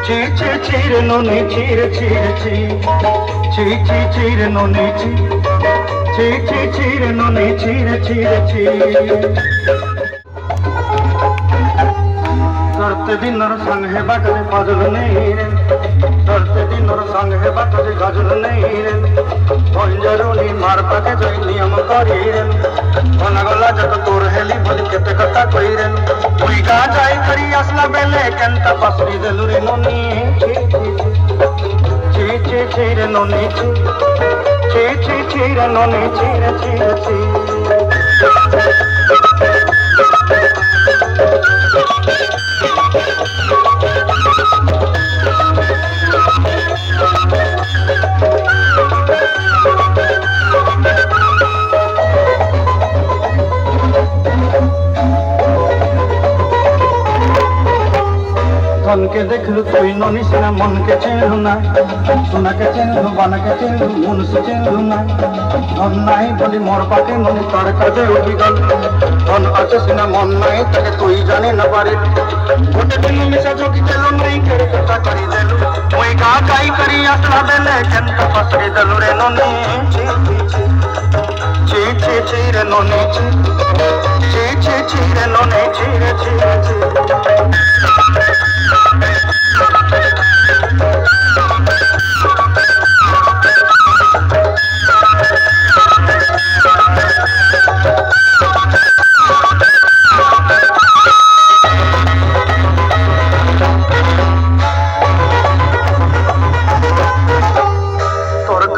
Chire noni chire chire chire noni chire noni chire करते दिन और संग है बाटे फजल नहीं रे करते दिन और संग है बाटे गजल नहीं रे पंजरुनी मार पाके जई नियम करी रे कोना गला जत तोर हेली बोली केते कथा कई रे मुई गा जाई करी असला बेले केंता पसरी देलु रे नोनी ची रे नोनी ची रे नोनी ची धन के देख लू कोई नोनी सिना मन के चेलू ना सुना के चेलू बन के चेलू मुन से चेलू ना धन नहीं बोली मोर पाके नोनी तड़का दे उठी गल धन अच्छे सिना मन नहीं तके तू ही जाने न पारे गोटे दिन में से जो की चलो नहीं करे कथा करी देलू मोई गा काई करी असला बेले केंता फसरी देलू रे नोनी ची रे नोनी ची रे नोनी ची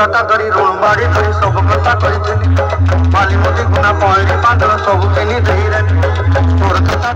कथा करी ऋण बाड़ी धरी सब कथा कही माली मोदी गुना पहली पांडव सब के नहीं दही रे तोर कथा